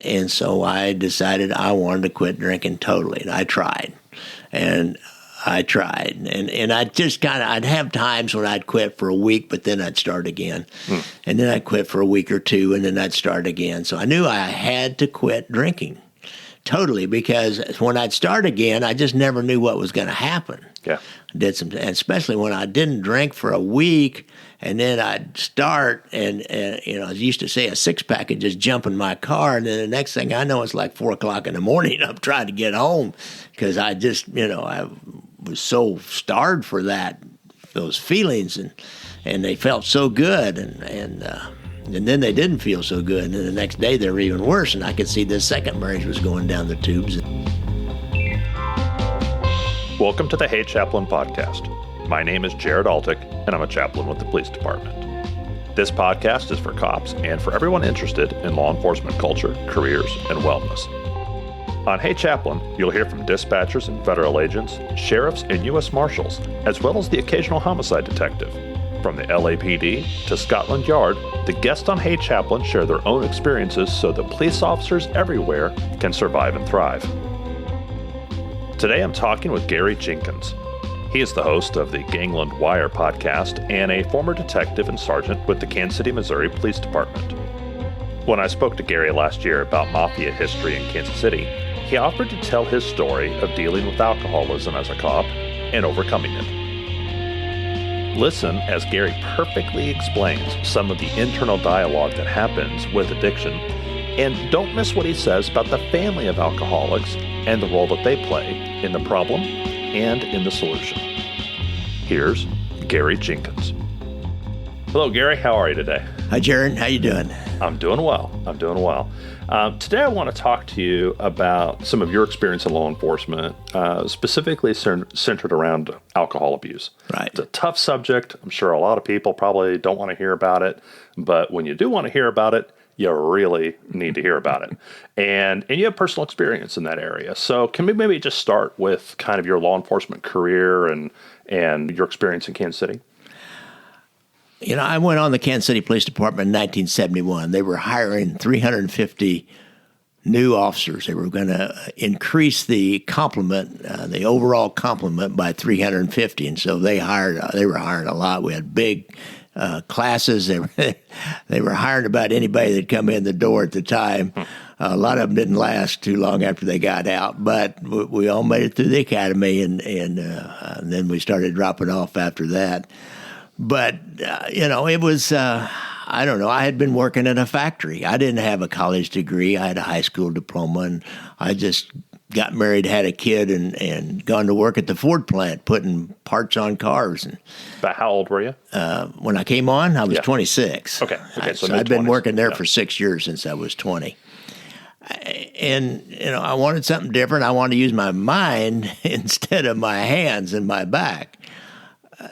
And so I decided I wanted to quit drinking totally. And I tried. And I'd just I'd have times when I'd quit for a week, but then I'd start again. And then I'd quit for a week or two, and then I'd start again. So I knew I had to quit drinking totally, because when I'd start again, I just never knew what was going to happen. Yeah. I did some, and especially when I didn't drink for a week, and then I'd start, and I used to say a six-pack would just jump in my car, and then the next thing I know, it's like 4 o'clock in the morning. I'm trying to get home because I just, I was so starved for those feelings, and they felt so good, and then they didn't feel so good, and then the next day they were even worse, and I could see this second marriage was going down the tubes. Welcome to the Hey Chaplain podcast. My name is Jared Altick, and I'm a chaplain with the police department. This podcast is for cops and for everyone interested in law enforcement culture, careers, and wellness. On Hey Chaplain, you'll hear from dispatchers and federal agents, sheriffs and U.S. Marshals, as well as the occasional homicide detective. From the LAPD to Scotland Yard, the guests on Hey Chaplain share their own experiences so that police officers everywhere can survive and thrive. Today I'm talking with Gary Jenkins. He is the host of the Gangland Wire Podcast and a former detective and sergeant with the Kansas City, Missouri Police Department. When I spoke to Gary last year about Mafia history in Kansas City, he offered to tell his story of dealing with alcoholism as a cop and overcoming it. Listen as Gary perfectly explains some of the internal dialogue that happens with addiction, and don't miss what he says about the family of alcoholics and the role that they play in the problem and in the solution. Here's Gary Jenkins. Hello, Gary. How are you today? Hi, Jared. How you doing? I'm doing well. Today I want to talk to you about some of your experience in law enforcement, specifically centered around alcohol abuse. Right. It's a tough subject. I'm sure a lot of people probably don't want to hear about it, but when you do want to hear about it, you really need to hear about it. And you have personal experience in that area. So can we maybe just start with kind of your law enforcement career and your experience in Kansas City? I went on the Kansas City Police Department in 1971. They were hiring 350 new officers. They were going to increase the complement, the overall complement, by 350. And so they were hiring a lot. We had big classes. They were hiring about anybody that come in the door at the time. A lot of them didn't last too long after they got out, but we all made it through the academy, and then we started dropping off after that. But, it was, I don't know, I had been working in a factory. I didn't have a college degree. I had a high school diploma, and I just got married, had a kid, and gone to work at the Ford plant putting parts on cars. And About how old were you? when I came on, I was 26. Okay. So I'd been working there for 6 years since I was 20. And, I wanted something different. I wanted to use my mind instead of my hands and my back.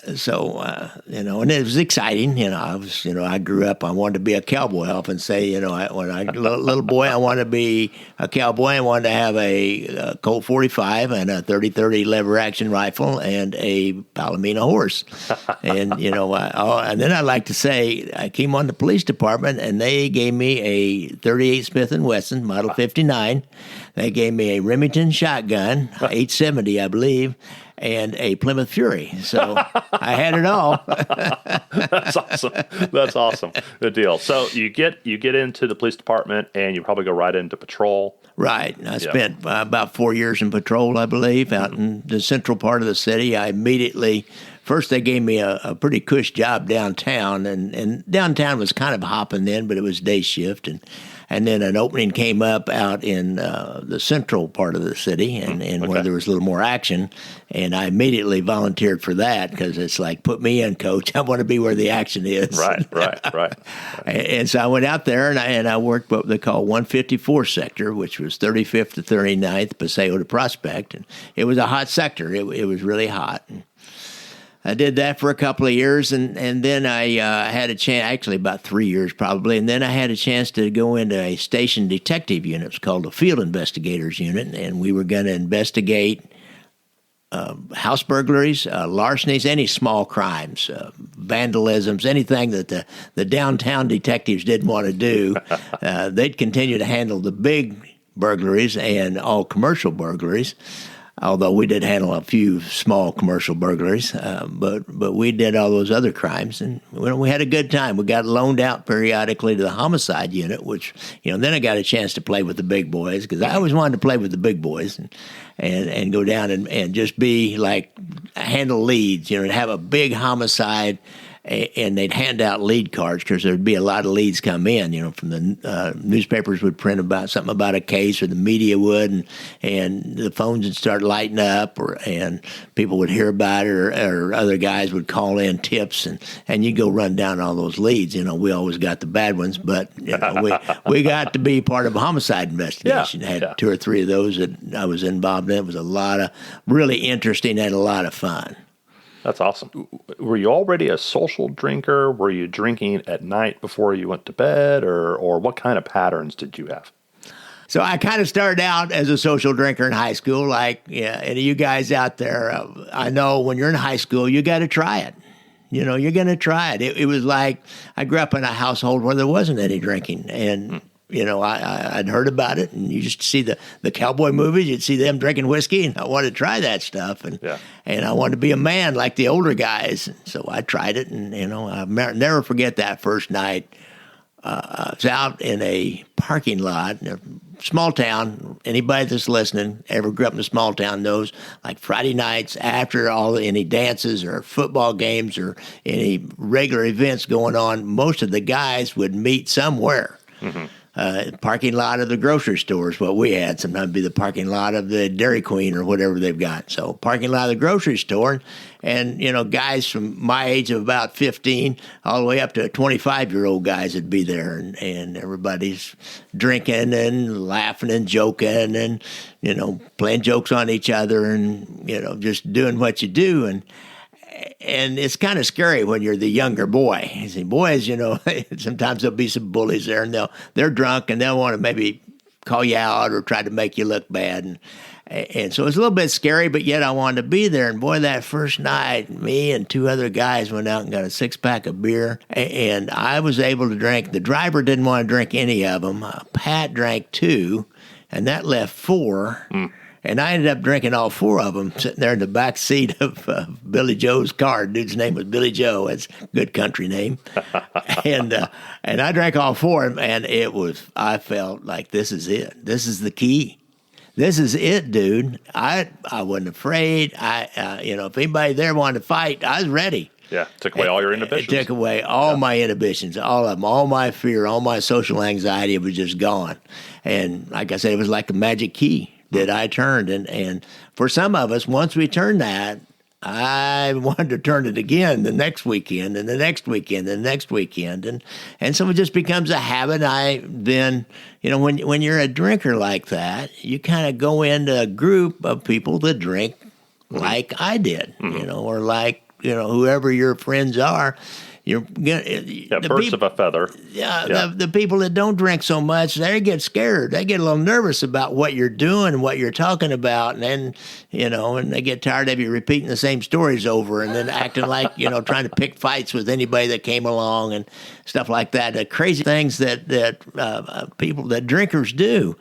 And it was exciting. I grew up, I wanted to be a cowboy. I often say, when I was a little boy, I wanted to be a cowboy. I wanted to have a Colt 45 and a 30-30 lever action rifle and a Palomino horse. And, and then I like to say, I came on the police department and they gave me a 38 Smith & Wesson Model 59. They gave me a Remington shotgun, 870, I believe, and a Plymouth Fury. So I had it all. That's awesome. Good deal. So you get into the police department and you probably go right into patrol. Right. I spent about 4 years in patrol, I believe, out in the central part of the city. First they gave me a pretty cush job downtown, and downtown was kind of hopping then, but it was day shift, and then an opening came up out in the central part of the city, and where there was a little more action, and I immediately volunteered for that because it's like, put me in, coach. I want to be where the action is. Right. And so I went out there, and I worked what they call 154 sector, which was 35th to 39th, Paseo to Prospect, and it was a hot sector. It was really hot. I did that for a couple of years, and then I had a chance, actually about 3 years probably, and then I had a chance to go into a station detective unit. It's called a field investigators unit, and we were going to investigate house burglaries, larcenies, any small crimes, vandalisms, anything that the downtown detectives didn't want to do. They'd continue to handle the big burglaries and all commercial burglaries, although we did handle a few small commercial burglaries, but we did all those other crimes, and we had a good time. We got loaned out periodically to the homicide unit, which, then I got a chance to play with the big boys, because I always wanted to play with the big boys and go down and just be like, handle leads, and have a big homicide, and they'd hand out lead cards because there'd be a lot of leads come in, from the newspapers would print about something about a case, or the media would, and the phones would start lighting up, and people would hear about it, or other guys would call in tips, and you'd go run down all those leads. We always got the bad ones, but we got to be part of a homicide investigation. Had 2 or 3 of those that I was involved in. It was a lot of really interesting and a lot of fun. That's awesome. Were you already a social drinker? Were you drinking at night before you went to bed, or what kind of patterns did you have? So I kind of started out as a social drinker in high school. Like, any of you guys out there, I know when you're in high school, you got to try it. You're going to try it. It was like, I grew up in a household where there wasn't any drinking, and I'd heard about it, and you just see the cowboy movies, you'd see them drinking whiskey, and I wanted to try that stuff, and I wanted to be a man like the older guys, so I tried it, and I'll never forget that first night. I was out in a parking lot in a small town. Anybody that's listening, ever grew up in a small town, knows, like Friday nights after any dances or football games or any regular events going on, most of the guys would meet somewhere. Mm-hmm. Parking lot of the grocery store is what we had. Sometimes it'd be the parking lot of the Dairy Queen or whatever they've got. So parking lot of the grocery store, and guys from my age of about 15 all the way up to 25-year-old guys would be there, and everybody's drinking and laughing and joking and playing jokes on each other and just doing what you do. And it's kind of scary when you're the younger boy. You see, boys, sometimes there'll be some bullies there, and they're drunk, and they'll want to maybe call you out or try to make you look bad. And so it's a little bit scary, but yet I wanted to be there. And boy, that first night, me and 2 other guys went out and got a 6-pack of beer, and I was able to drink. The driver didn't want to drink any of them. Pat drank 2, and that left 4. And I ended up drinking all 4 of them, sitting there in the back seat of Billy Joe's car. Dude's name was Billy Joe. That's a good country name. And I drank all 4, and I felt like this is it. This is the key. This is it, dude. I wasn't afraid. If anybody there wanted to fight, I was ready. Yeah, took away all your inhibitions. It took away all my inhibitions, all of them, all my fear, all my social anxiety. It was just gone. And like I said, it was like a magic key that I turned. And for some of us, once we turned that, I wanted to turn it again the next weekend and the next weekend and the next weekend. And so it just becomes a habit. When you're a drinker like that, you kind of go into a group of people that drink like I did, or like, whoever your friends are. Birds of a feather. The people that don't drink so much, they get scared. They get a little nervous about what you're doing and what you're talking about, and then, and they get tired of you repeating the same stories over and then acting like, trying to pick fights with anybody that came along and stuff like that. The crazy things that people, that drinkers do.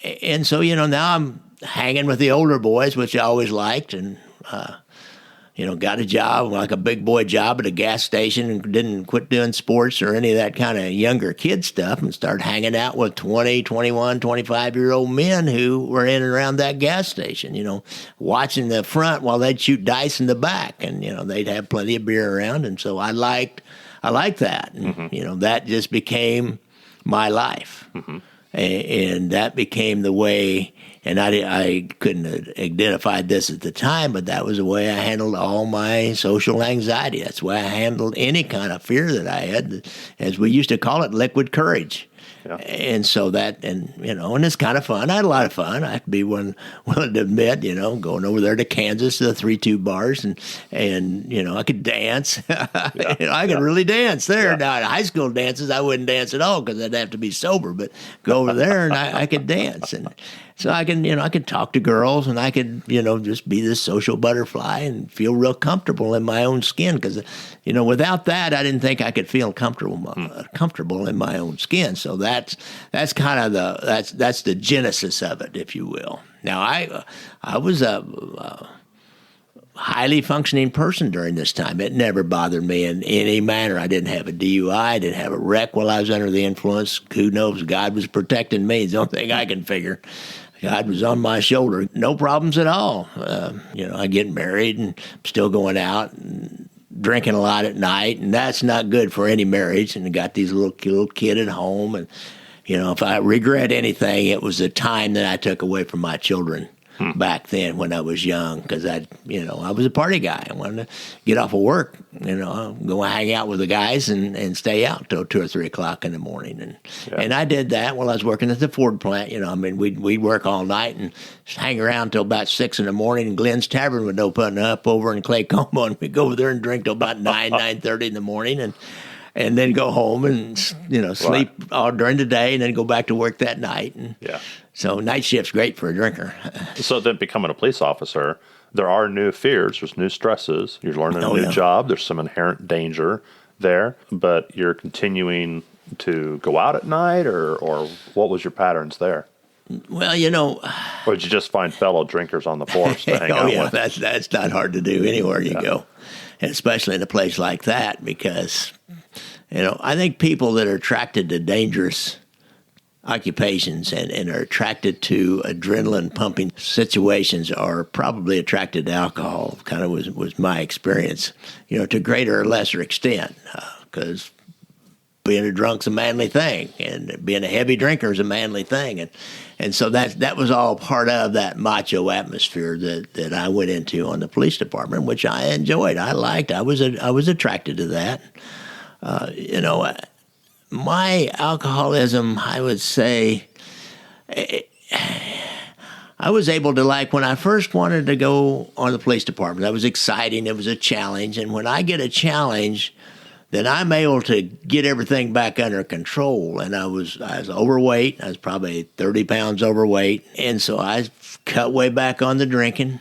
And so, now I'm hanging with the older boys, which I always liked, and got a job, like a big boy job at a gas station, and didn't quit doing sports or any of that kind of younger kid stuff, and started hanging out with 20, 21, 25-year-old men who were in and around that gas station, watching the front while they'd shoot dice in the back, and, they'd have plenty of beer around. And so I liked that. And, that just became my life. And that became the way. And I couldn't have identified this at the time, but that was the way I handled all my social anxiety. That's the way I handled any kind of fear that I had, as we used to call it, liquid courage. Yeah. And so and it's kind of fun. I had a lot of fun. I have to be willing to admit, going over there to Kansas to the 3-2 bars, and I could dance. I could really dance there. Yeah. Now, at high school dances, I wouldn't dance at all because I'd have to be sober, but go over there and I could dance. so I could talk to girls, and I could, just be this social butterfly and feel real comfortable in my own skin. Because, without that, I didn't think I could feel comfortable in my own skin. So that's kind of that's the genesis of it, if you will. Now I was a highly functioning person during this time. It never bothered me in any manner. I didn't have a DUI. I didn't have a wreck while I was under the influence. Who knows? God was protecting me. It's the only thing I can figure. God was on my shoulder. No problems at all. I get married and still going out and drinking a lot at night, and that's not good for any marriage. And I got these little kid at home, and if I regret anything, it was the time that I took away from my children. Back then when I was young, because I was a party guy. I wanted to get off of work, go hang out with the guys and stay out till 2 or 3 o'clock in the morning. And I did that while I was working at the Ford plant. We'd work all night and hang around till about 6 in the morning. And Glenn's Tavern would open up over in Clay Como, and we'd go over there and drink till about 9:30 in the morning, and then go home and sleep all during the day, and then go back to work that night. So night shift's great for a drinker. So then becoming a police officer, there are new fears, there's new stresses, you're learning a new job, there's some inherent danger there, but you're continuing to go out at night, or what was your patterns there? Well, Or did you just find fellow drinkers on the force to hang out with? That's not hard to do anywhere you go, and especially in a place like that, because, I think people that are attracted to dangerous occupations and are attracted to adrenaline pumping situations are probably attracted to alcohol. Kind of was my experience, to greater or lesser extent, because being a drunk's a manly thing, and being a heavy drinker is a manly thing, and so that was all part of that macho atmosphere that I went into on the police department, which I enjoyed. I liked. I was attracted to that. My alcoholism, I would say, I was able to, when I first wanted to go on the police department, that was exciting. It was a challenge. And when I get a challenge, then I'm able to get everything back under control. And I was overweight. I was probably 30 pounds overweight. And so I cut way back on the drinking.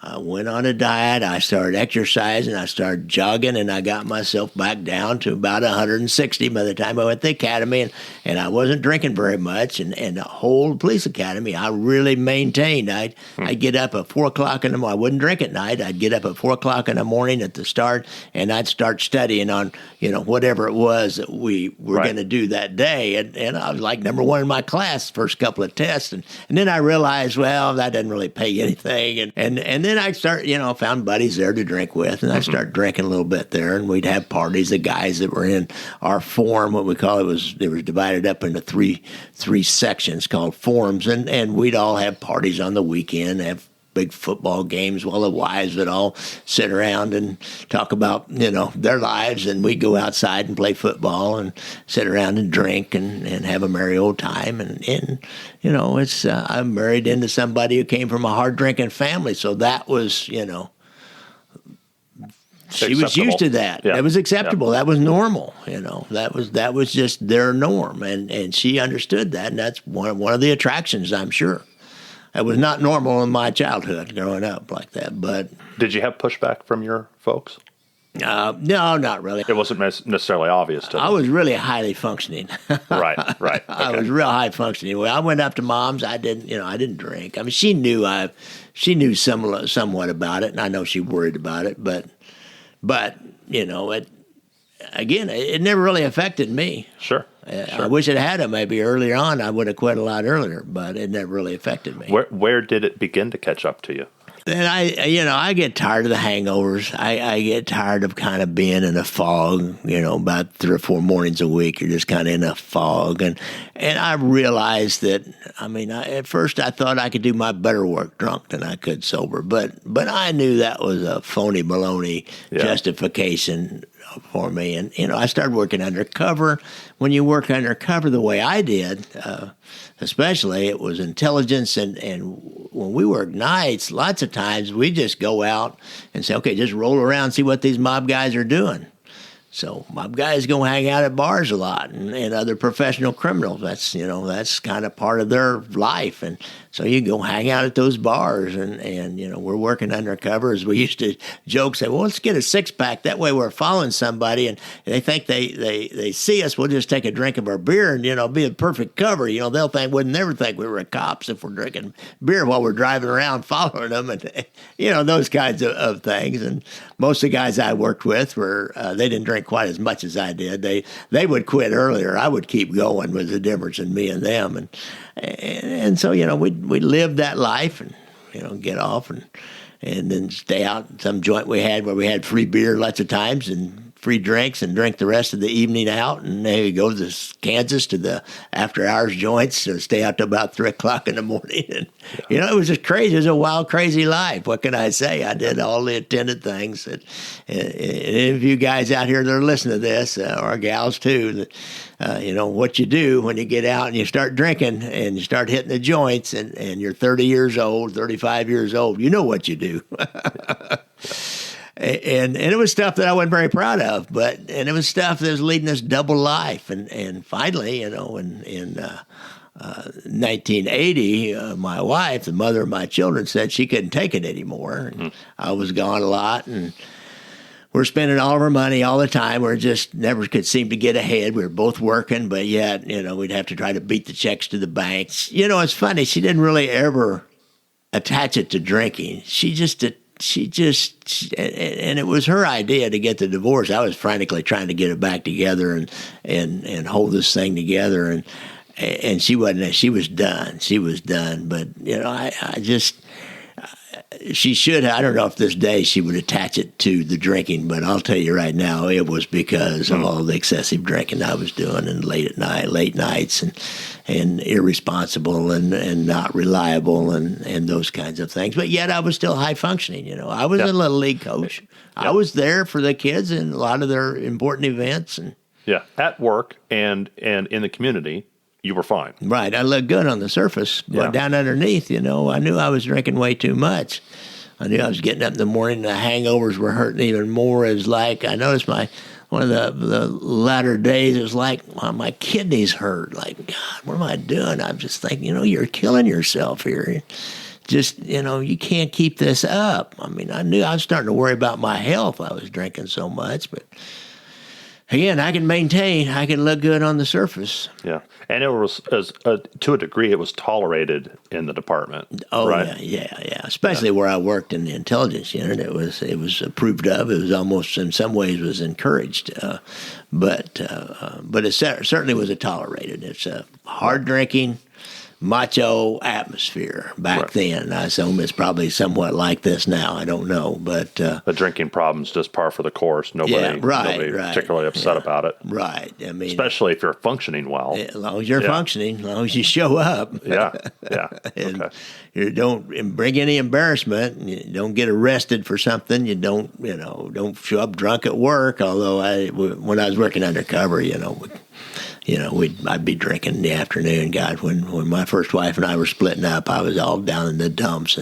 I went on a diet, I started exercising, I started jogging, and I got myself back down to about 160 by the time I went to the academy, and I wasn't drinking very much, and the whole police academy, I really maintained. I'd get up at 4 o'clock in the morning. I wouldn't drink at night. I'd get up at 4 o'clock in the morning at the start, and I'd start studying on, whatever it was that we were going to do that day, and I was like number one in my class first couple of tests, and then I realized, well, that doesn't really pay anything, and then I start, found buddies there to drink with, and I started drinking a little bit there, and we'd have parties. The guys that were in our form, what we call it, was divided up into three sections called forms, and we'd all have parties on the weekend, have big football games while the wives would all sit around and talk about, their lives, and we'd go outside and play football and sit around and drink and have a merry old time. And I'm married into somebody who came from a hard drinking family, so that was, she was used to that. Yeah. It was acceptable. Yeah. That was normal. That was just their norm, and she understood that, and that's one of the attractions, I'm sure. It was not normal in my childhood growing up like that. But did you have pushback from your folks? No, not really. It wasn't necessarily obvious to them. I was really highly functioning. Right. Okay. I was real high functioning. When I went up to Mom's, I didn't drink. I mean, she knew somewhat about it, and I know she worried about it. But it never really affected me. Sure. I wish it had. Maybe earlier on, I would have quit a lot earlier, but it never really affected me. Where did it begin to catch up to you? Then I get tired of the hangovers. I get tired of kind of being in a fog. About 3 or 4 mornings a week, you're just kind of in a fog, and I realized that. At first I thought I could do my better work drunk than I could sober, but I knew that was a phony baloney justification for me. And, I started working undercover. When you work undercover the way I did, especially, it was intelligence. And when we work nights, lots of times we just go out and say, okay, just roll around, see what these mob guys are doing. So my guys go hang out at bars a lot, and other professional criminals. That's kind of part of their life. And so you go hang out at those bars, and we're working undercover. As we used to joke, say, well, let's get a 6-pack. That way we're following somebody, and they think they see us. We'll just take a drink of our beer and, be a perfect cover. They'll would never think we were cops if we're drinking beer while we're driving around following them, and, those kinds of things. And most of the guys I worked with they didn't drink quite as much as I did. They would quit earlier. I would keep going, was the difference in me and them. And so, we lived that life and, get off and then stay out in some joint we had where we had free beer lots of times and free drinks and drink the rest of the evening out. And then we go to Kansas to the after hours joints to stay out till about 3 o'clock in the morning. And, it was just crazy. It was a wild, crazy life. What can I say? I did all the attendant things. And if you guys out here that are listening to this, or gals too, what you do when you get out and you start drinking and you start hitting the joints and you're 30 years old, 35 years old, you know what you do. And it was stuff that I wasn't very proud of, and it was stuff that was leading us double life. And finally, in 1980, my wife, the mother of my children, said she couldn't take it anymore. And I was gone a lot, and we're spending all of our money all the time. We just never could seem to get ahead. We were both working, but yet, we'd have to try to beat the checks to the banks. It's funny. She didn't really ever attach it to drinking. And it was her idea to get the divorce. I was frantically trying to get it back together and hold this thing together. And she wasn't. She was done. But she should. I don't know if this day she would attach it to the drinking, but I'll tell you right now, it was because of all the excessive drinking I was doing and late nights and irresponsible and not reliable and those kinds of things. But yet I was still high functioning. I was a little league coach. Yep. I was there for the kids in a lot of their important events. And at work and in the community, you were fine. Right. I looked good on the surface, but down underneath, I knew I was drinking way too much. I knew I was getting up in the morning and the hangovers were hurting even more. It was like, I noticed one of the latter days, it was like my kidneys hurt. Like, God, what am I doing? I'm just thinking, you're killing yourself here. Just, you can't keep this up. I mean, I knew I was starting to worry about my health. I was drinking so much, but again, I can look good on the surface. Yeah. And it was, to a degree, it was tolerated in the department. Oh, right? yeah. Especially where I worked in the intelligence unit. It was approved of. It was almost, in some ways, was encouraged. But it certainly was tolerated. It's a hard drinking, macho atmosphere back then. I assume it's probably somewhat like this now. I don't know, but the drinking problem's just par for the course. Nobody particularly upset about it. Right. I mean, especially if you're functioning well. As long as you're functioning, as long as you show up. Yeah. And you don't bring any embarrassment. And you don't get arrested for something. You don't show up drunk at work. Although when I was working undercover, I'd be drinking in the afternoon. God, when my first wife and I were splitting up, I was all down in the dumps,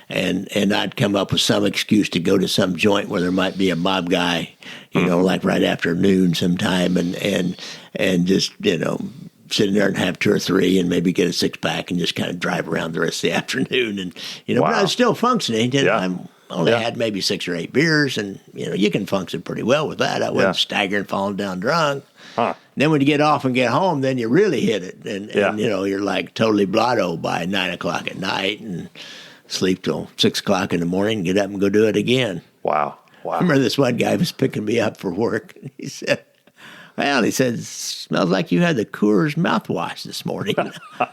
and I'd come up with some excuse to go to some joint where there might be a mob guy, like right after noon sometime, and just sitting there and have 2 or 3 and maybe get a 6-pack and just kind of drive around the rest of the afternoon, and but I was still functioning. I only had maybe 6 or 8 beers, and you can function pretty well with that. I wasn't staggering, falling down drunk. Huh. Then when you get off and get home, then you really hit it. And you're like totally blotto by 9 o'clock at night and sleep till 6 o'clock in the morning, get up and go do it again. Wow. I remember this one guy was picking me up for work. And he said, smells like you had the Coors mouthwash this morning.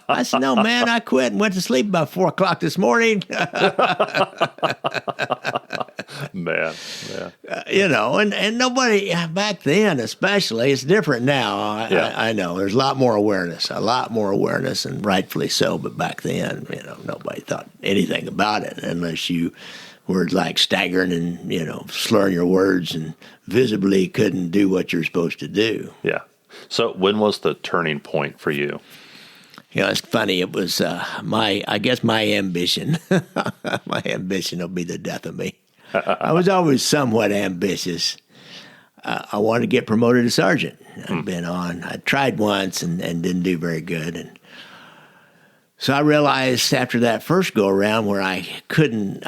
I said, no, man, I quit and went to sleep about 4 o'clock this morning. Man. And nobody back then, especially, it's different now. I know there's a lot more awareness, and rightfully so. But back then, nobody thought anything about it unless you were like staggering and slurring your words and visibly couldn't do what you're supposed to do. Yeah. So when was the turning point for you? It's funny. It was my ambition. My ambition will be the death of me. I was always somewhat ambitious. I wanted to get promoted to sergeant. I tried once and didn't do very good. And so I realized after that first go around where I didn't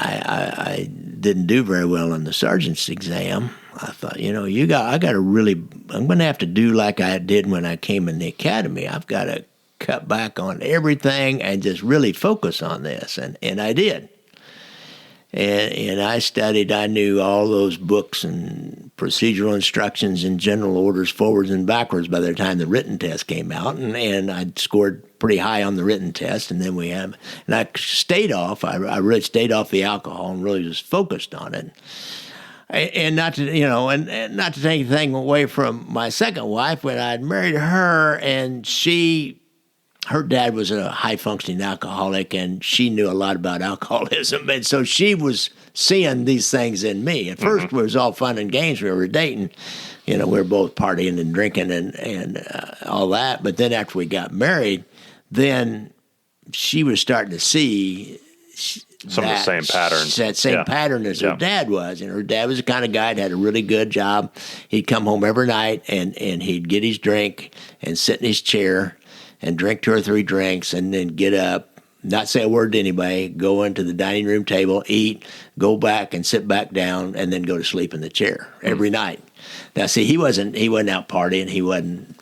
do very well on the sergeant's exam, I thought, I'm going to have to do like I did when I came in the academy. I've got to cut back on everything and just really focus on this. And I did. And I studied. I knew all those books and procedural instructions and general orders forwards and backwards by the time the written test came out. And I scored pretty high on the written test. And then I stayed off. I really stayed off the alcohol and really just focused on it. And not to, and not to take anything away from my second wife, when I'd married her, and her dad was a high-functioning alcoholic, and she knew a lot about alcoholism, and so she was seeing these things in me. At first, it was all fun and games. We were dating, we were both partying and drinking and all that. But then after we got married, then she was starting to see some of the same patterns. That same pattern as her dad was. And her dad was the kind of guy that had a really good job. He'd come home every night, and he'd get his drink and sit in his chair and drink 2 or 3 drinks and then get up, not say a word to anybody, go into the dining room table, eat, go back and sit back down, and then go to sleep in the chair every night. Now, see, he wasn't out partying. He wasn't,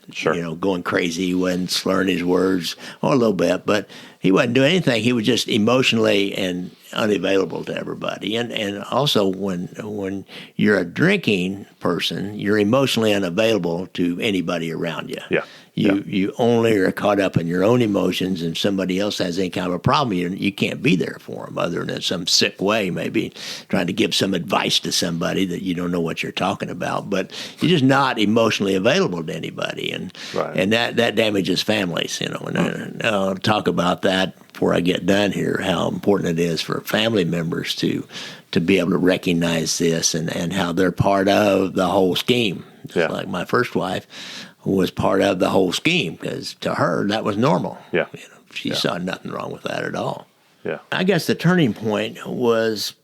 going crazy. He wasn't slurring his words, or a little bit, but he wasn't doing anything. He was just emotionally and unavailable to everybody. And also, when you're a drinking person, you're emotionally unavailable to anybody around you. Yeah. You only are caught up in your own emotions, and somebody else has any kind of a problem, you can't be there for them other than in some sick way, maybe trying to give some advice to somebody that you don't know what you're talking about. But you're just not emotionally available to anybody, and that damages families. And I'll talk about that before I get done here, how important it is for family members to be able to recognize this and how they're part of the whole scheme. Just like my first wife was part of the whole scheme, because to her that was normal. Yeah, she saw nothing wrong with that at all. Yeah, I guess the turning point was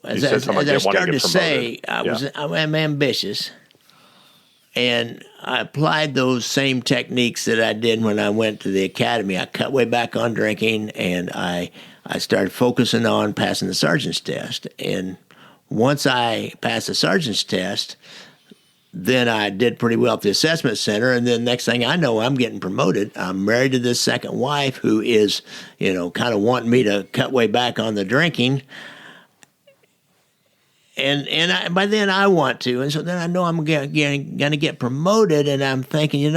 as I started to say, I'm ambitious, and I applied those same techniques that I did when I went to the academy. I cut way back on drinking, and I started focusing on passing the sergeant's test. And once I passed the sergeant's test, then I did pretty well at the assessment center, and then next thing I know, I'm getting promoted. I'm married to this second wife who is, kind of wanting me to cut way back on the drinking. And by then I want to, and so then I know I'm going to get promoted, and I'm thinking,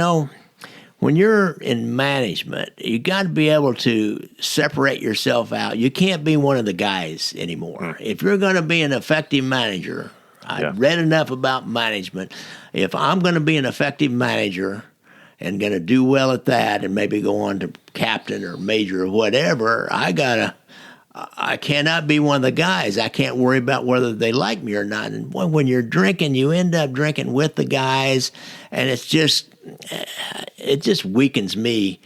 when you're in management, you got to be able to separate yourself out. You can't be one of the guys anymore. If you're going to be an effective manager, I've read enough about management. If I'm going to be an effective manager and going to do well at that and maybe go on to captain or major or whatever, I cannot be one of the guys. I can't worry about whether they like me or not. And when you're drinking, you end up drinking with the guys, and it just weakens me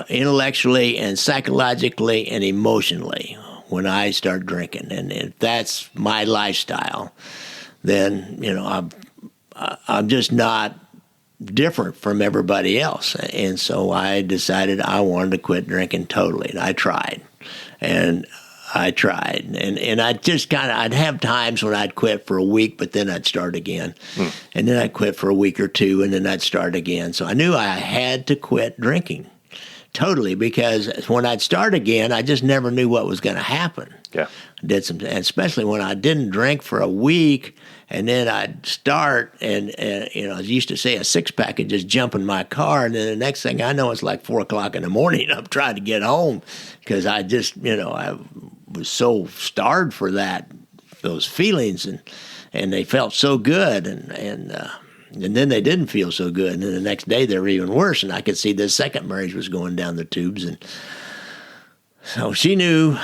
intellectually and psychologically and emotionally when I start drinking. And if that's my lifestyle, then I'm just not different from everybody else. And so I decided I wanted to quit drinking totally. And I tried. And I just I'd have times when I'd quit for a week, but then I'd start again. And then I'd quit for a week or two, and then I'd start again. So I knew I had to quit drinking totally, because when I'd start again, I just never knew what was going to happen. Yeah. I did and especially when I didn't drink for a week, and then I'd start, and I used to say a 6-pack would just jump in my car, and then the next thing I know, it's like 4 o'clock in the morning. I'm trying to get home because I just, I was so starved for those feelings, and they felt so good, and then they didn't feel so good, and then the next day they were even worse, and I could see this second marriage was going down the tubes, and so she knew,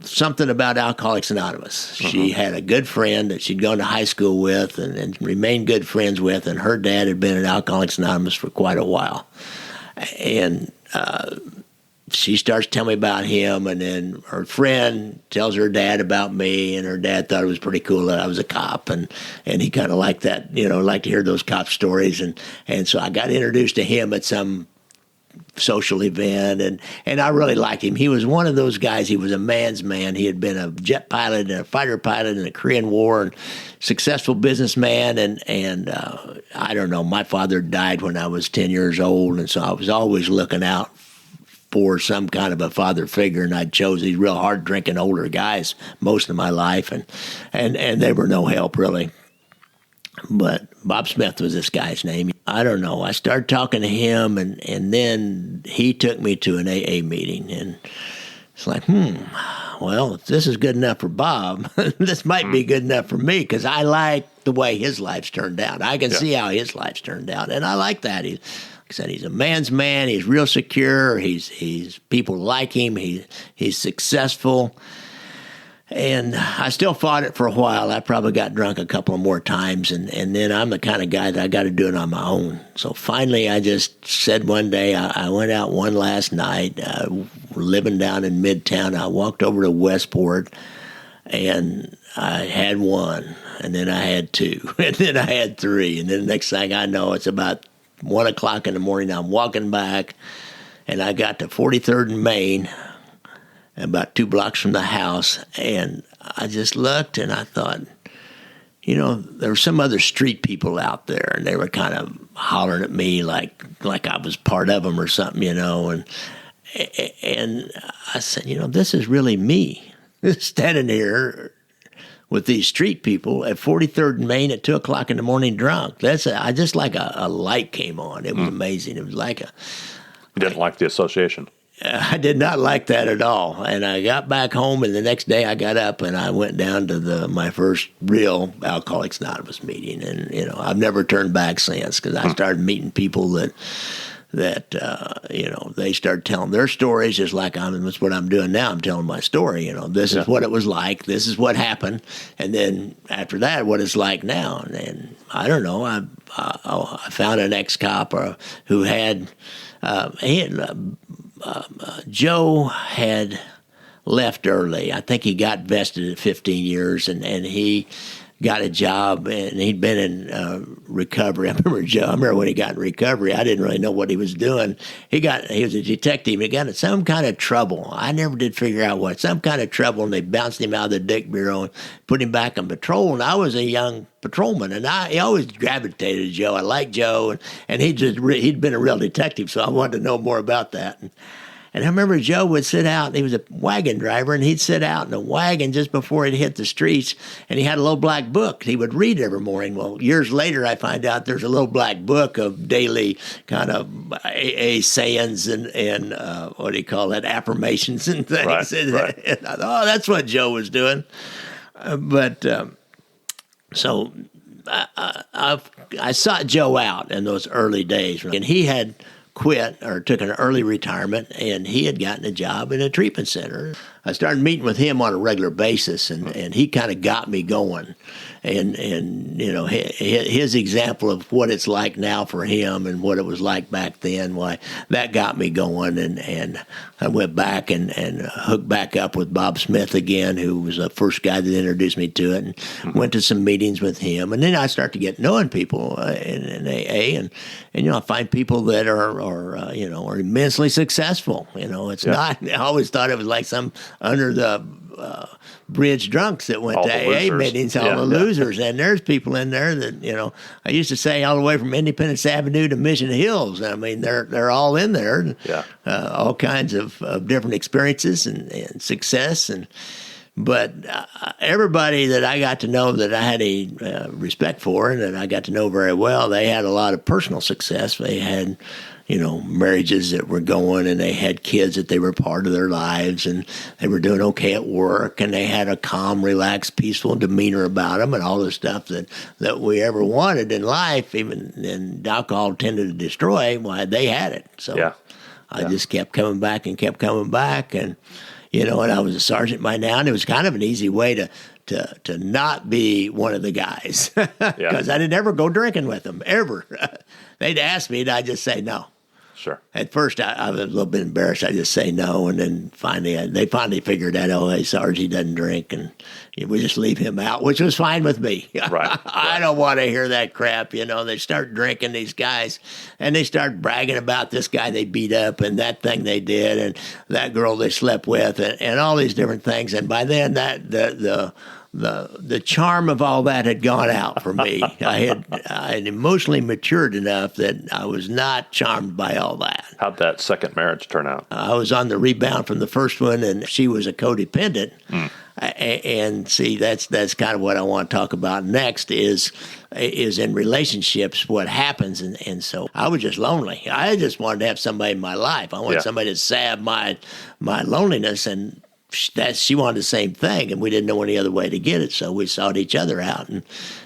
something about Alcoholics Anonymous. She had a good friend that she'd gone to high school with and remained good friends with, and her dad had been in Alcoholics Anonymous for quite a while. And she starts telling me about him, and then her friend tells her dad about me, and her dad thought it was pretty cool that I was a cop, and he kind of liked that, liked to hear those cop stories, and so I got introduced to him at some social event, and I really liked him. He was one of those guys. He was a man's man. He had been a jet pilot and a fighter pilot in the Korean War, and successful businessman. And I don't know. My father died when I was 10 years old, and so I was always looking out for some kind of a father figure, and I chose these real hard drinking older guys most of my life, and they were no help really. But Bob Smith was this guy's name. I don't know. I started talking to him, and then he took me to an AA meeting, and it's like, well, if this is good enough for Bob, this might be good enough for me, because I like the way his life's turned out. I can see how his life's turned out, and I like that. Like I said, he's a man's man. He's real secure. He's people like him. He's successful. And I still fought it for a while. I probably got drunk a couple of more times, and then I'm the kind of guy that I got to do it on my own. So finally, I just said one day, I went out one last night, living down in Midtown. I walked over to Westport, and I had one, and then I had two, and then I had three, and then the next thing I know, it's about 1 o'clock in the morning. I'm walking back, and I got to 43rd and Main, about 2 blocks from the house, and I just looked, and I thought, there were some other street people out there, and they were kind of hollering at me like I was part of them or something, and I said, this is really me, standing here with these street people at 43rd and Main at 2 o'clock in the morning drunk. I just like a light came on. It was amazing. It was like You didn't like the association? I did not like that at all. And I got back home, and the next day I got up and I went down to my first real Alcoholics Anonymous meeting. And, I've never turned back since, because I started meeting people that they started telling their stories, just like that's what I'm doing now. I'm telling my story. This is what it was like. This is what happened. And then after that, what it's like now. And I don't know. I found an ex-cop who had Joe had left early. I think he got vested at 15 years, and he got a job, and he'd been in recovery. I remember Joe. I remember when he got in recovery, I didn't really know what he was doing. He was a detective. He got in some kind of trouble. I never did figure out what. Some kind of trouble, and they bounced him out of the Dick Bureau and put him back on patrol. And I was a young patrolman, and he always gravitated to Joe. I liked Joe, and he'd been a real detective, so I wanted to know more about that. And I remember Joe would sit out. He was a wagon driver, and he'd sit out in a wagon just before he'd hit the streets, and he had a little black book he would read every morning. Well, years later, I find out there's a little black book of daily kind of AA sayings and what do you call it, affirmations and things. Right. And I thought, that's what Joe was doing. So I sought Joe out in those early days, and he had quit or took an early retirement, and he had gotten a job in a treatment center. I started meeting with him on a regular basis, and he kind of got me going. And his example of what it's like now for him and what it was like back then, why that got me going. And I went back and hooked back up with Bob Smith again, who was the first guy that introduced me to it, and went to some meetings with him. And then I start to get knowing people in AA, and I find people that are immensely successful. It's not. I always thought it was like some under the bridge drunks that went all to AA meetings, all the losers. And there's people in there that, I used to say all the way from Independence Avenue to Mission Hills. I mean, they're all in there. All kinds of different experiences and success. But everybody that I got to know that I had a respect for and that I got to know very well, they had a lot of personal success. They had marriages that were going, and they had kids that they were part of their lives, and they were doing okay at work, and they had a calm, relaxed, peaceful demeanor about them, and all the stuff that we ever wanted in life, even and alcohol tended to destroy. Why they had it. So I just kept coming back, and and I was a sergeant by now, and it was kind of an easy way to not be one of the guys, because I didn't ever go drinking with them ever. They'd ask me, and I'd just say no. Sure. At first, I was a little bit embarrassed. I just say no, and then they finally figured out, oh, hey, Sarge, he doesn't drink, and we just leave him out, which was fine with me. Right. I don't want to hear that crap. They start drinking, these guys, and they start bragging about this guy they beat up and that thing they did and that girl they slept with and all these different things. And by then, the charm of all that had gone out for me. I had emotionally matured enough that I was not charmed by all that. How'd that second marriage turn out? I was on the rebound from the first one, and she was a codependent. And see, that's kind of what I want to talk about next is in relationships what happens. And so I was just lonely. I just wanted to have somebody in my life. I wanted somebody to salve my loneliness, and she wanted the same thing, and we didn't know any other way to get it, so we sought each other out,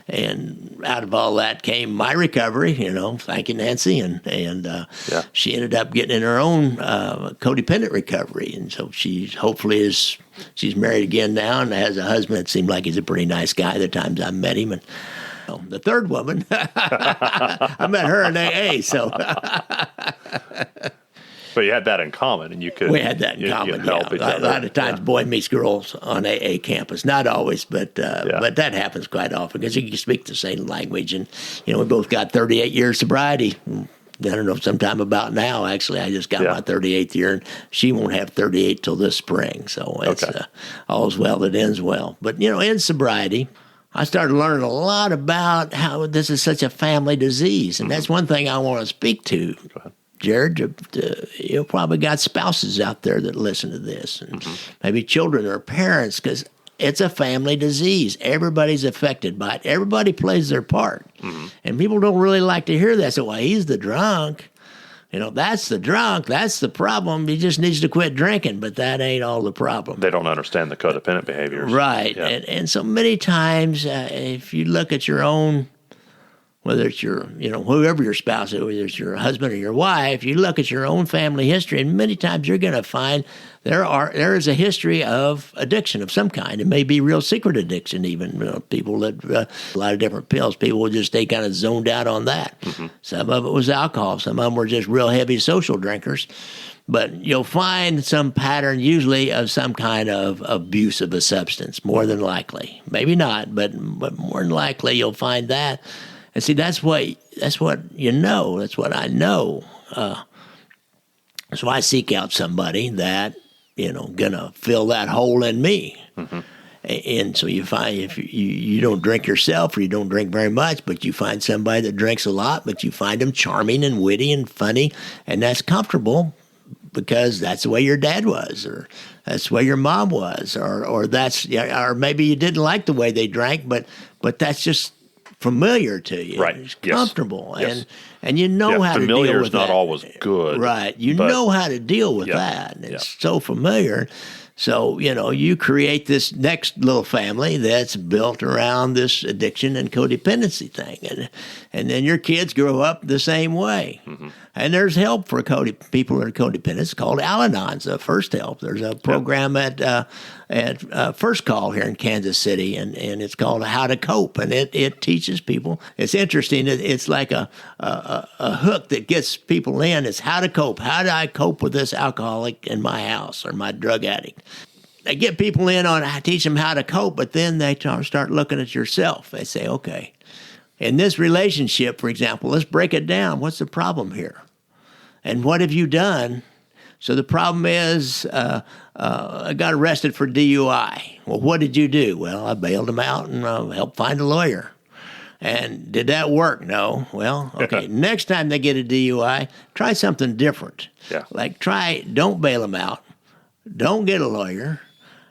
and out of all that came my recovery. Thank you, Nancy, and she ended up getting in her own codependent recovery, and so she's married again now and has a husband that seemed like he's a pretty nice guy the times I met him, and the third woman, I met her in AA, so. But you had that in common, and we had that in common. Help each other. A lot of times, boy meets girls on AA campus. Not always, but that happens quite often because you can speak the same language, and we both got 38 years sobriety. I don't know, sometime about now. Actually, I just got my 38th year, and she won't have 38 till this spring. So it's all's well that ends well. But in sobriety, I started learning a lot about how this is such a family disease, and that's one thing I want to speak to. Go ahead. Jared, you probably got spouses out there that listen to this, and maybe children or parents, because it's a family disease. Everybody's affected by it. Everybody plays their part. And people don't really like to hear that. So, well, he's the drunk. That's the drunk. That's the problem. He just needs to quit drinking, but that ain't all the problem. They don't understand the codependent behaviors. Right. Yeah. And so many times, if you look at your own, whether it's your, whoever your spouse is, whether it's your husband or your wife, you look at your own family history, and many times you're going to find there is a history of addiction of some kind. It may be real secret addiction even. People that a lot of different pills. People will just stay kind of zoned out on that. Some of it was alcohol. Some of them were just real heavy social drinkers. But you'll find some pattern usually of some kind of abuse of a substance, more than likely. Maybe not, but more than likely you'll find that. And see, that's what That's what I know. So I seek out somebody that, gonna fill that hole in me. Mm-hmm. And so you find if you don't drink yourself or you don't drink very much, but you find somebody that drinks a lot, but you find them charming and witty and funny, and that's comfortable because that's the way your dad was, or that's the way your mom was, or maybe you didn't like the way they drank, but that's just familiar to you. Right. It's comfortable. Yes. And you know how to deal with that. Familiar is not always good. Right. You know how to deal with that. And it's so familiar. So, you create this next little family that's built around this addiction and codependency thing. And then your kids grow up the same way. Mm-hmm. And there's help for people that are codependent. It's called Al-Anon's First Help. There's a program at First Call here in Kansas City, and it's called How to Cope. And it teaches people. It's interesting. It's like a hook that gets people in. It's how to cope. How do I cope with this alcoholic in my house or my drug addict? They get people in on teach them how to cope, but then they start looking at yourself. They say, okay, in this relationship, for example, let's break it down. What's the problem here? And what have you done? So the problem is I got arrested for DUI. Well, what did you do? Well, I bailed him out and helped find a lawyer. And did that work? No. Well, okay. Next time they get a DUI, try something different. Yeah. Like don't bail them out. Don't get a lawyer.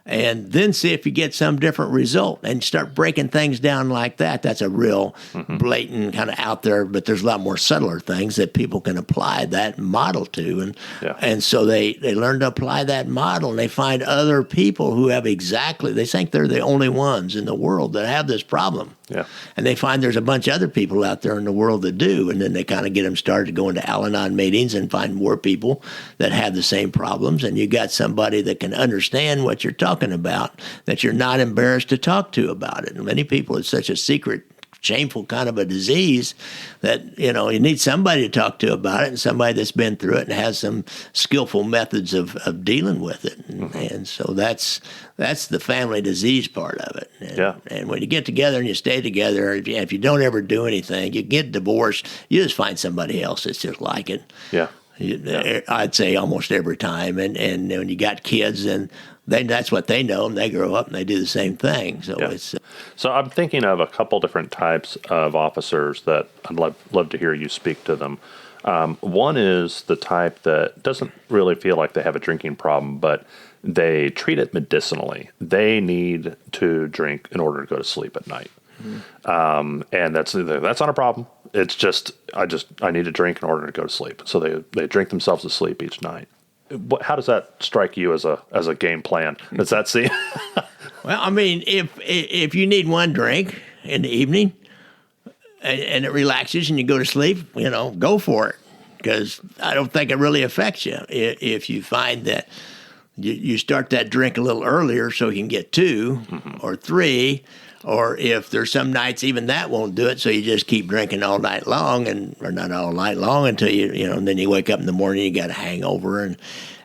And then see if you get some different result and start breaking things down like that. That's a real blatant kind of out there, but there's a lot more subtler things that people can apply that model to. And so they learn to apply that model, and they find other people who have they think they're the only ones in the world that have this problem. Yeah. And they find there's a bunch of other people out there in the world that do, and then they kind of get them started going to Al-Anon meetings and find more people that have the same problems, and you got somebody that can understand what you're talking about, that you're not embarrassed to talk to about it. And many people, it's such a secret shameful kind of a disease that, you need somebody to talk to about it, and somebody that's been through it and has some skillful methods of dealing with it. And so that's the family disease part of it. And when you get together and you stay together, if you don't ever do anything, you get divorced, you just find somebody else that's just like it. I'd say almost every time. And when you got kids, and that's what they know, and they grow up and they do the same thing. So it's. So I'm thinking of a couple different types of officers that I'd love to hear you speak to them. One is the type that doesn't really feel like they have a drinking problem, but they treat it medicinally. They need to drink in order to go to sleep at night. And that's not a problem. It's just I need to drink in order to go to sleep. So they drink themselves to sleep each night. How does that strike you as a game plan? Does that seem? Well, I mean, if you need one drink in the evening and it relaxes and you go to sleep, go for it, because I don't think it really affects you. If you find that you start that drink a little earlier so you can get 2 or 3. Or if there's some nights even that won't do it, so you just keep drinking all night long, or not all night long until and then you wake up in the morning, you got a hangover, and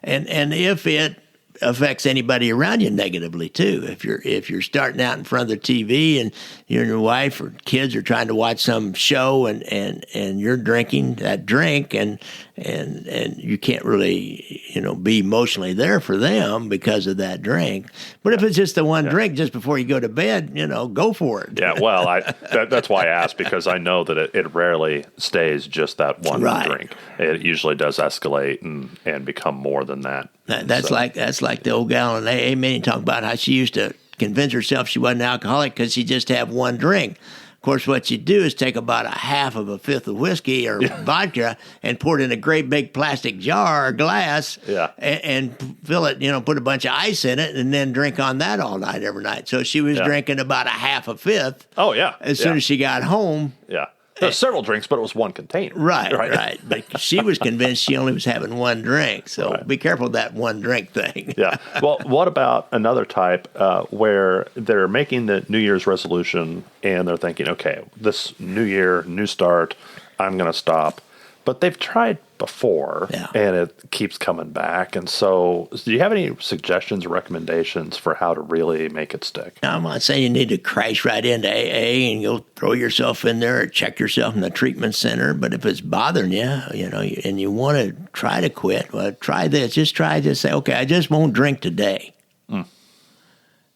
if it affects anybody around you negatively too. If you're starting out in front of the TV and you and your wife or kids are trying to watch some show and you're drinking that drink and you can't really be emotionally there for them because of that drink. But if it's just the one drink just before you go to bed, go for it. Yeah, well, that's why I asked, because I know that it rarely stays just that one drink. It usually does escalate and become more than that. That's like the old gal in AA meeting talking about how she used to convince herself she wasn't an alcoholic because she just had one drink. Of course, what you do is take about a half of a fifth of whiskey or vodka and pour it in a great big plastic jar or glass and fill it, put a bunch of ice in it and then drink on that all night, every night. So she was drinking about a half a fifth. Oh, yeah. As soon as she got home. Yeah. There were several drinks, but it was one container. Right. But she was convinced she only was having one drink. So be careful of that one drink thing. Yeah. Well, what about another type where they're making the New Year's resolution and they're thinking, okay, this new year, new start, I'm going to stop. But they've tried before and it keeps coming back. And so do you have any suggestions or recommendations for how to really make it stick? I'm not saying you need to crash right into AA and go throw yourself in there or check yourself in the treatment center. But if it's bothering you, and you want to try to quit, well, try this. Just say, okay, I just won't drink today.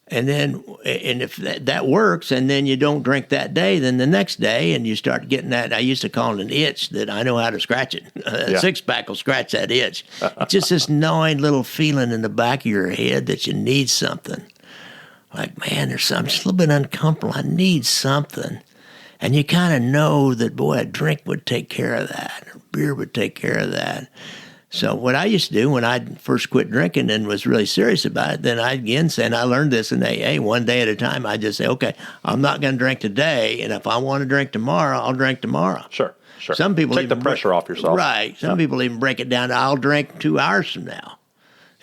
And if that works, and then you don't drink that day, then the next day, and you start getting that, I used to call it an itch, that I know how to scratch it. A six-pack will scratch that itch. It's just this gnawing little feeling in the back of your head that you need something. Like, man, there's something just a little bit uncomfortable. I need something. And you kind of know that, boy, a drink would take care of that, or beer would take care of that. So what I used to do when I first quit drinking and was really serious about it, then I again said, and I learned this in AA, one day at a time, I just say, okay, I'm not going to drink today, and if I want to drink tomorrow, I'll drink tomorrow. Sure. Some people take the pressure off yourself. Right. Some people even break it down to, I'll drink 2 hours from now.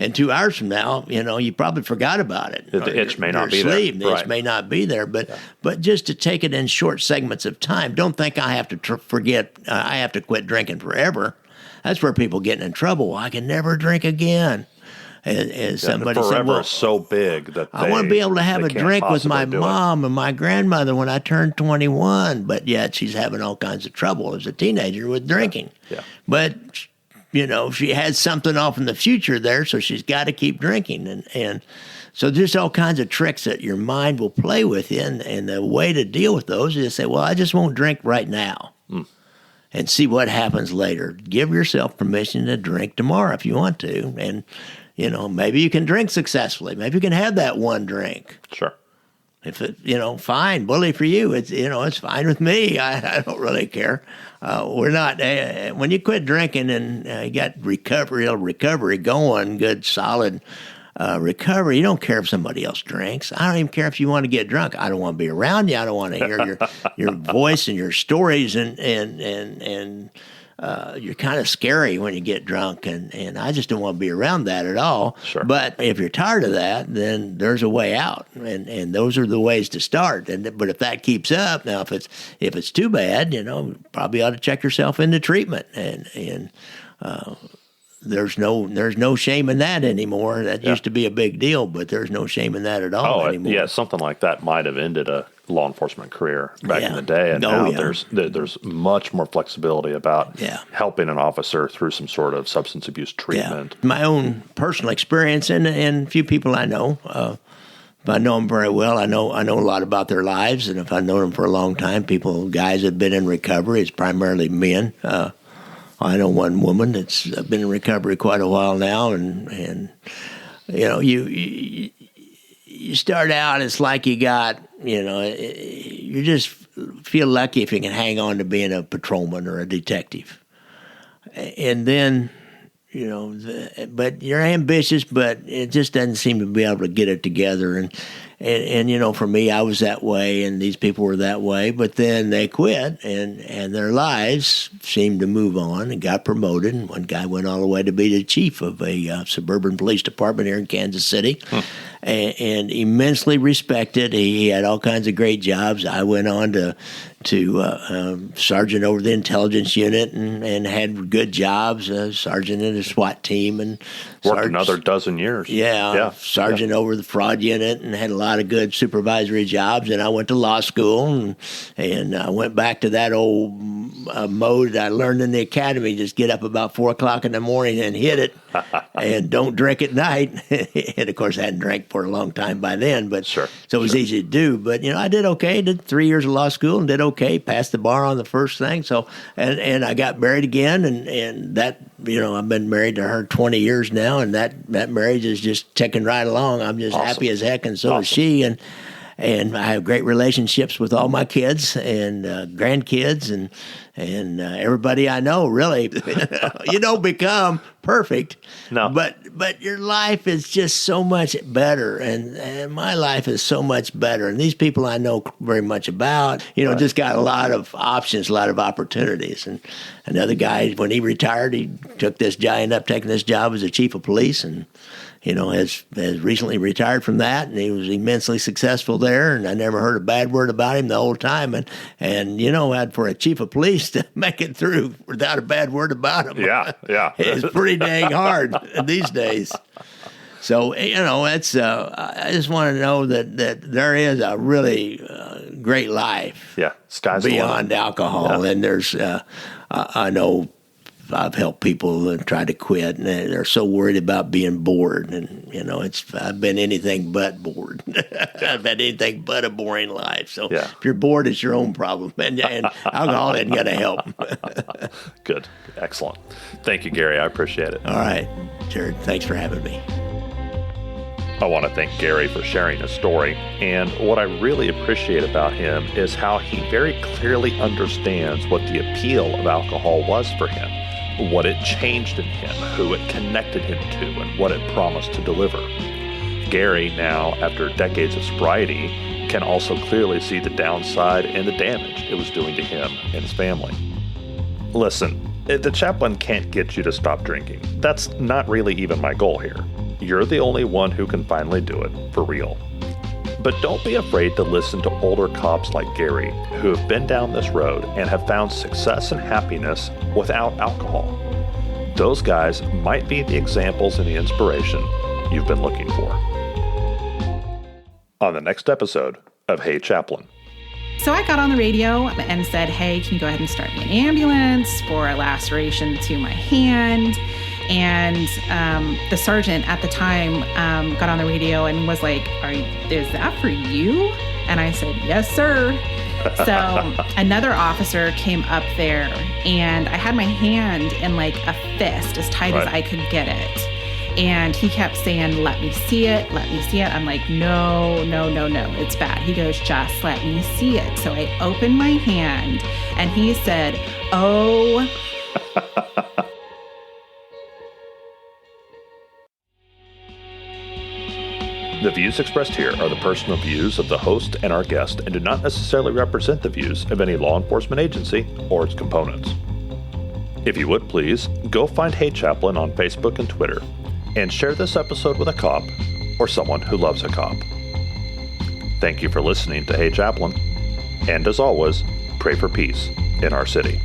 And 2 hours from now, you probably forgot about it. The itch may not be there. The itch may not be there, but just to take it in short segments of time. Don't think I have to I have to quit drinking forever. That's where people get in trouble. Well, I can never drink again. As somebody said, forever is so big that I want to be able to have a drink with my mom and my grandmother when I turn 21, but yet she's having all kinds of trouble as a teenager with drinking. Yeah. But she has something off in the future there, so she's got to keep drinking. And so there's all kinds of tricks that your mind will play with you, and the way to deal with those is to say, well, I just won't drink right now. And see what happens later. Give yourself permission to drink tomorrow if you want to. And, maybe you can drink successfully. Maybe you can have that one drink. Sure. If it, fine, bully for you. It's, it's fine with me. I don't really care. We're not, when you quit drinking and you got recovery going, good, solid recovery, you don't care if somebody else drinks. I don't even care if you want to get drunk. I don't want to be around you. I don't want to hear your voice and your stories and you're kind of scary when you get drunk, and I just don't want to be around that at all. Sure. But if you're tired of that, then there's a way out, and those are the ways to start. But if that keeps up, now if it's too bad, probably ought to check yourself into treatment, and there's no shame in that anymore. That used to be a big deal, but there's no shame in that at all anymore. Yeah, something like that might have ended a law enforcement career back in the day, and now there's much more flexibility about helping an officer through some sort of substance abuse treatment. Yeah. My own personal experience, and a few people I know, if I know them very well, I know a lot about their lives, and if I know them for a long time, guys that have been in recovery, it's primarily men. I know one woman that's been in recovery quite a while now, and you start out, it's like you got, you just feel lucky if you can hang on to being a patrolman or a detective. And then, but you're ambitious, but it just doesn't seem to be able to get it together. And for me, I was that way, and these people were that way. But then they quit, and their lives seemed to move on and got promoted. And one guy went all the way to be the chief of a suburban police department here in Kansas City, and immensely respected. He had all kinds of great jobs. I went on to sergeant over the intelligence unit and had good jobs, sergeant in a SWAT team, and worked another dozen years. Sergeant over the fraud unit, and had a lot of good supervisory jobs. And I went to law school, and I went back to that old mode I learned in the academy: just get up about 4 o'clock in the morning and hit it, and don't drink at night. And of course, I hadn't drank for a long time by then, but so it was easy to do. But I did okay. Did 3 years of law school and did okay. Passed the bar on the first thing. So and I got married again, and that I've been married to her 20 years now, and that marriage is just ticking right along. I'm just happy as heck, and so is she. And I have great relationships with all my kids and grandkids and everybody I know. Really, you don't become perfect, no. But your life is just so much better, and my life is so much better. And these people I know very much about, just got a lot of options, a lot of opportunities. And another guy, when he retired, he took this giant up, taking this job as a chief of police, and has recently retired from that, and he was immensely successful there, and I never heard a bad word about him the whole time, and had for a chief of police to make it through without a bad word about him. Yeah. It's pretty dang hard these days. So, it's I just want to know that there is a really great life. Yeah, sky's beyond alcohol, and there's I know I've helped people try to quit, and they're so worried about being bored. And, I've been anything but bored. I've had anything but a boring life. So if you're bored, it's your own problem. And alcohol isn't going to help. Good. Excellent. Thank you, Gary. I appreciate it. All right, Jared. Thanks for having me. I want to thank Gary for sharing his story, and what I really appreciate about him is how he very clearly understands what the appeal of alcohol was for him, what it changed in him, who it connected him to, and what it promised to deliver. Gary, now, after decades of sobriety, can also clearly see the downside and the damage it was doing to him and his family. Listen, the chaplain can't get you to stop drinking. That's not really even my goal here. You're the only one who can finally do it, for real. But don't be afraid to listen to older cops like Gary, who have been down this road and have found success and happiness without alcohol. Those guys might be the examples and the inspiration you've been looking for. On the next episode of Hey Chaplain. So I got on the radio and said, hey, can you go ahead and start me an ambulance for a laceration to my hand? And the sergeant at the time got on the radio and was like, is that for you? And I said, yes, sir. So another officer came up there, and I had my hand in like a fist as tight as I could get it. And he kept saying, let me see it, let me see it. I'm like, no, it's bad. He goes, just let me see it. So I opened my hand, and he said, oh. The views expressed here are the personal views of the host and our guest and do not necessarily represent the views of any law enforcement agency or its components. If you would please, go find Hey Chaplain on Facebook and Twitter, and share this episode with a cop or someone who loves a cop. Thank you for listening to Hey Chaplain, and as always, pray for peace in our city.